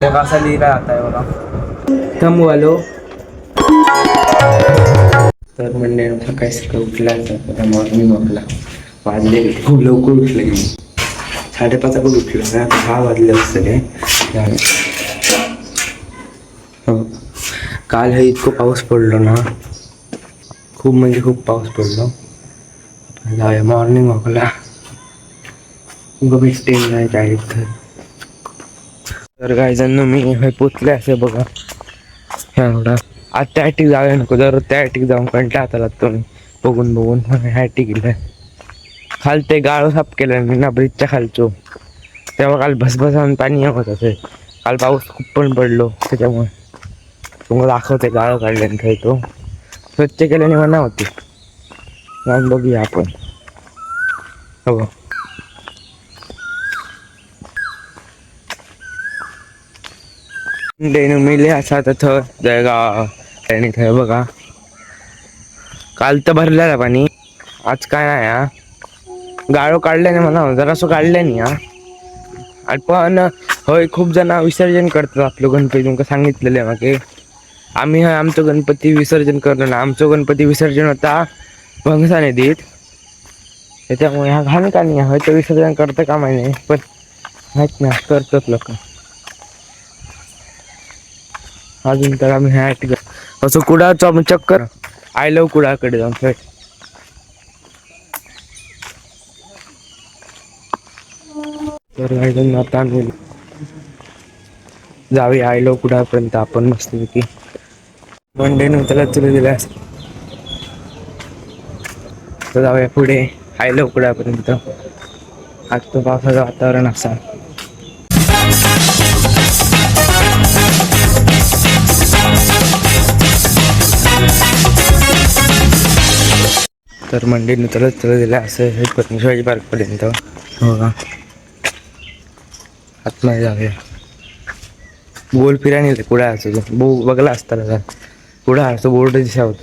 कसा लिहिला आता आहे बघा. थांबू आलो. तर म्हणजे सकाळी सकाळी उठला तर मॉर्निंग वॉकला वाजले खूप लवकर उठलं की 5:30 पण उठलं ना 6 वाजले असते. हो काल हे इतकं पाऊस पडलो ना, खूप म्हणजे खूप पाऊस पडलो. जाऊया मॉर्निंग वॉकला. भेटते नाही डायरेक्ट तर काही जण मी हे पोचले असे बघा. एवढा आज त्या ठिक जाऊया नको जर त्या ठिक जाऊन कंटाळा आता लागतो मी बघून बघून ह्या ठिकीला खाल ते गाळो साफ केलं मी ना ब्रिजच्या खालचो तेव्हा काल भसभस पाणी होत असे. काल पाऊस खूप पण पडलो त्याच्यामुळे तुम्हाला दाखवते गाळं काढल्याने खेळतो स्वच्छ केल्याने म्हणा होती जाऊन बघूया आपण. हो डेन मिले असा तर जळगाव आणि थ बघा काल तर भरलेलं पाणी आज काय नाही हा. गाळो काढले नाही म्हणा जरा असं काढलं नाही हा. पण होय खूप जण विसर्जन करतात आपलं गणपती तुमका सांगितलेलं आहे मागे आम्ही आमचं गणपती विसर्जन करलो ना. आमचं गणपती विसर्जन होता भंगसा नदीत त्याच्यामुळे हा घाण का नाही हयचं विसर्जन करतं का माहिती पण माहित नाही करतात लोक अजून तर आम्ही ह्या असं कुडाचा चक्कर आय लव कुडाकडे जाऊन तर आता जाऊया आयलो कुडापर्यंत आपण मस्तपैकी वन डे नंतर तुला दिलास तर जाऊया पुढे आयलो कुडापर्यंत. आज तो पावसाचं वातावरण असा तर मंडीने चलत दिलं असं हे शिवाजी पार्कपर्यंत. हो का आतमध्ये जाऊया. गोल फिरायला कुठे असं बघला असता पुढं असं बोर्ड दिसा होत.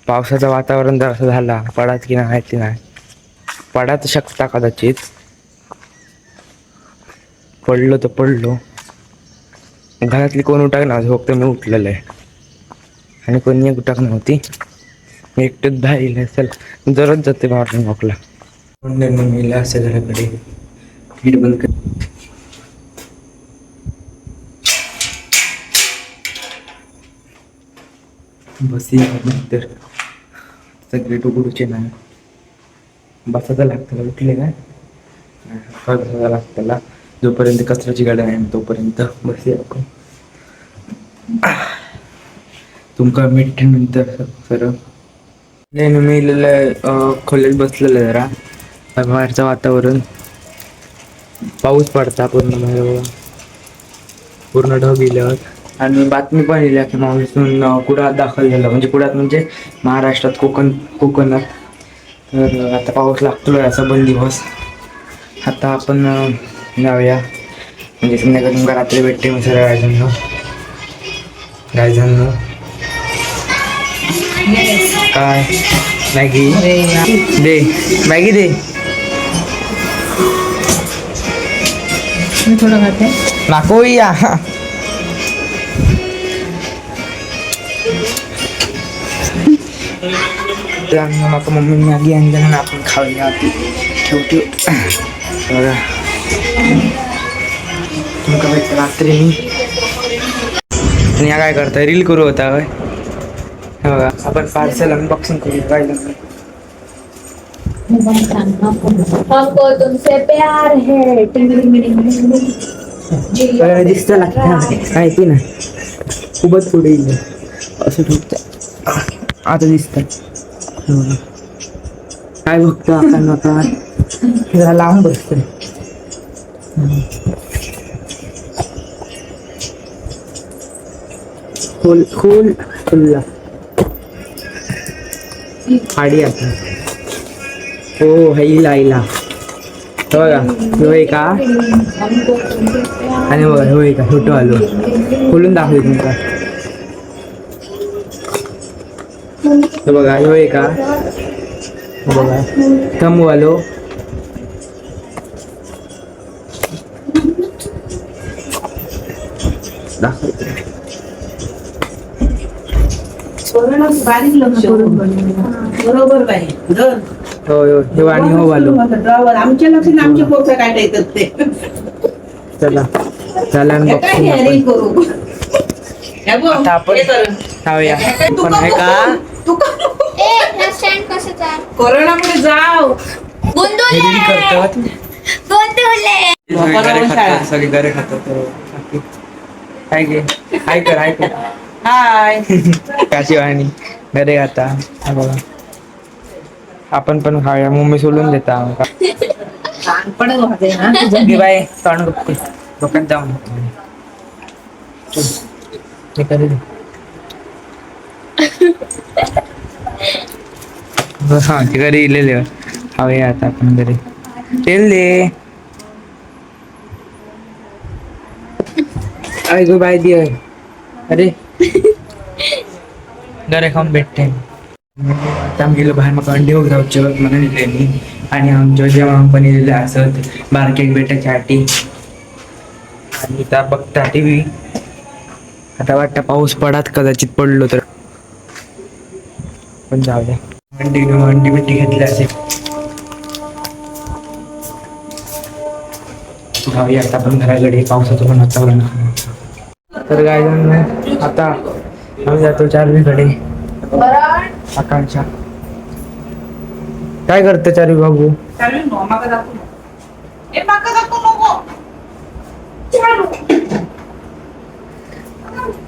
पावसाचं वातावरण जर असं झाला पडात की नाही माहिती नाही पडात शकता कदाचित पडलो तर पडलो. घरातली कोण उठाक ना फक्त मी उठलेलं आहे आणि कोणी उठाक नव्हती मी एकटेच बाहेर असेल जरच जाते मॉर्निंग वॉकला. मेला असेल घराकडे हीट बंद कर. बस तर सगळे टुकडूचे नाही बसायला लागतं उठले काय बसायला लागतं जोपर्यंत कचऱ्याची गाडी आहे तोपर्यंत बस आपण तुमका मिठ नंतर सर नाही मी खोलीत बसलेलं जरा बाहेरचं वातावरण पाऊस पडता पूर्ण ढग इल्यावर आणि बातमी पण लिहिल्या की मान्सून कुडात दाखल झालं म्हणजे कुडात म्हणजे महाराष्ट्रात कोकणात तर आता पाऊस लागतो असा 2 दिवस. आता आपण जाऊया म्हणजे संध्याकाळी तुमका रात्री भेटते मग सगळ्या गायजांनो काय मॅगी दे मॅगी दे मी थोडं खाते नको या माका मम्मी मॅगी आणली ना आपण खाऊया ठेवतो बघा तुमका भेटतं रात्री मी काय करताय रील करू होता काय बघा आपण पार्सल अनबॉक्सिंग करूया काय हमको तुमसे प्यार है दिसत माहिती ना खूपच पुढे येईल असं ठेवतं आता दिसत काय बघतो आपण आता जरा लांब बसतोय खोल खोल खुल्ला आडी आता हो हैला आईला बघा होय का आणि होय का फोटो आलो खोलून दाखवले तुमका बघा होय का बघा थांबू आलो दाखवते. बारीक लक्ष करून बरोबर बाई धर. होय होय हे वाणी हो वालो. ड्रॉवर आमच्या लक्षात आमचे पोरं काय टाकतात ते. चला चला हे काय हे ring करू. हे बघ, आता आपण हे कर. खाऊया. तू पण का आहे का तू का कोरोनामुळे जाव हे रील करतात सगळे घरे खातात काय गे हाय कर हाय कर हाय. काशी वाणी घरे खाता हा बघा आपण पण खाऊया मम्मी सोडून देता लहानपणच होते ना. घे बाय तोंड डोक्यात जाऊन हे करू दे. हा ते घरी इलेले खाऊया आता आपण घरी तेल दे आई गो बाय दे अरे घरे खाऊन भेटते आता आम्ही गेलो बाहेर मग अंडी वगैरे जेवत म्हणून मी आणि आमच्या जेव्हा पण दिलेले असत बारकेट भेटायच्या आटी आणि त्या बघता टीव्ही आता वाटतं पाऊस पडात कदाचित पडलो तर पण जाऊ द्या अंडी बिट्टी घेतली असेल जाऊया आता आपण घराकडे पावसाचं पण वातावरण तर काय आता आम्ही जातो चारवीकडे आकांक्षा काय करते चारवी बाबू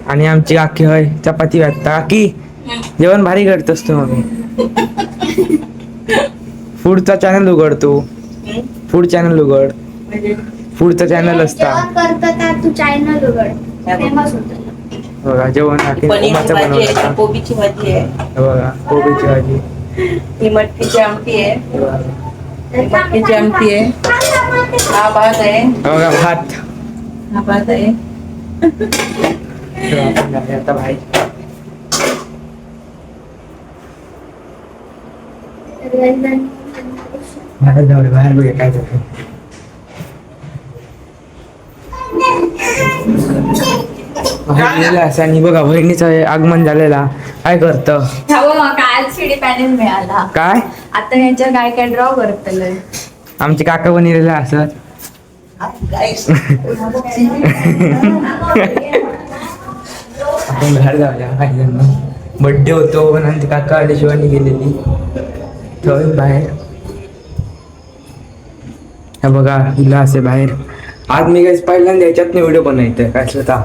आणि आमची आखी होय चपाती वाटता आखी जेवण भारी करतोस तू मम्मी फूडचा चॅनल उघडतो फूड चॅनल उघड फूडचा चॅनल असता तू चॅनल उघड फेमस होतं बघा जेवण पनीरची भाजी आहे, कोबीची भाजी आहे, बघा कोबीची भाजी ही मटकीची आमटी आहे, ही मटकीची आमटी आहे, हा भात आहे, बघा भात हा भात आहे. आपण जाऊया आता भाई बाहेर जाऊ बाहेर बघूया काय जातं बाहेर गेला असं आणि बघा बहिणीचं आगमन झालेला काय करत काल सीडी पॅनल मिळाला काय आता ह्याच्या काय काय ड्रॉ करतलंय आमची काका बनलेला असं आपण बाहेर जाऊया काही जण बड्डे होतो पण आमची काका आली शिवानी गेलेली तर बाहेर हा बघा हिला असे बाहेर आज मी काही पहिल्यांदा याच्यातनं व्हिडिओ बनवतोय काय स्वतः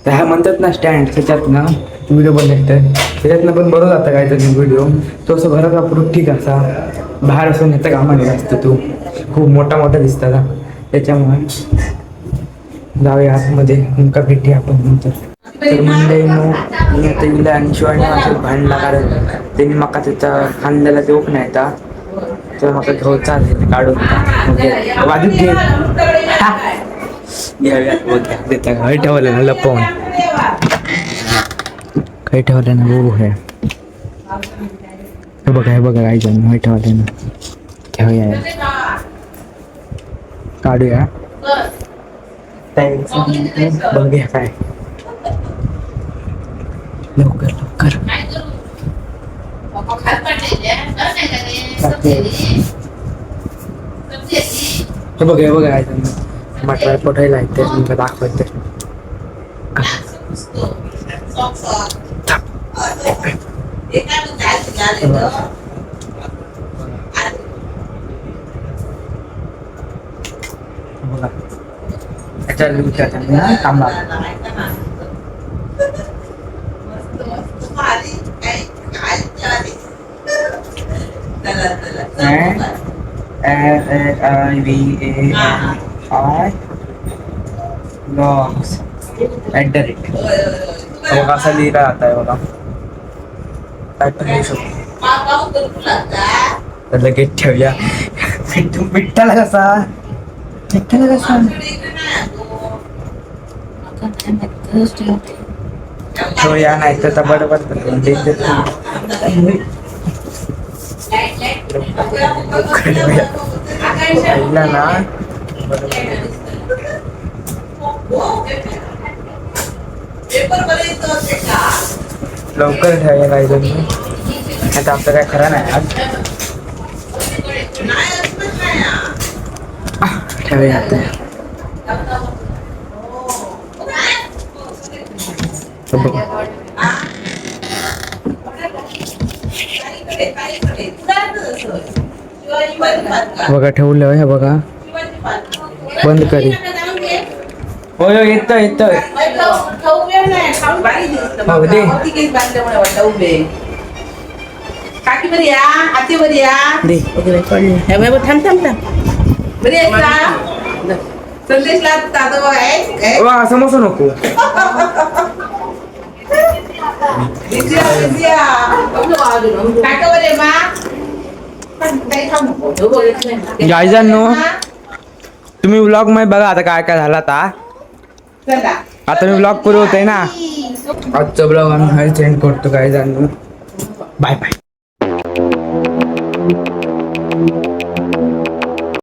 तर ह्या म्हणतात ना स्टँड त्याच्यातनं व्हिडिओ बनवतोय त्याच्यातनं पण बरोबर जातं काहीतरी व्हिडिओ तो असं घरात वापरून ठीक असा बाहेर असून येतं कामाने असतं तू खूप मोठा मोठा दिसता ना त्याच्यामुळे जाऊया आतमध्ये नेमका भेटी आपण नंतर तर मंडळी मी आता गेला आणि शिवानी असं भांडला कारण त्यांनी मका त्याचा खांद्याला देऊक नाही का तर मका घेऊ चालेल काढून वाजून घे देता काही ठेवलं ना लपवून काही ठेवलं ना बघू हे बघा काही जण काही ठेवलं ना घेऊया काढूया बघूया काय लवकर लवकर हे बघा काय मटरा पोटायला येते मी दाखवते बघा थांबा I logs @ बघा असा लिहिला जाता है बघा काय पण लिहू शकतो तर लगेच ठेवूया पिठ्ठाला कसा ठेवूया नाही तर बरोबर ना लवकर ठेवायला पाहिजे. आता आपलं काय खरं नाही आज. ठेवूया आता. बघा ठेवलं हे बघा. बंद करी. होय येत येत. काकी बरी या आती बरी या दे थांब थांब थांब बरी आहे का संदेशला दादा आहे वा समोसा नको. गायजांनो तुम्ही व्लॉग मध्ये बघा आता काय काय झालं आता. आता मी व्लॉग पुरे होत आहे ना. आजचा ब्लॉग आम्ही सेंड करतो गायजांनो. Bye bye.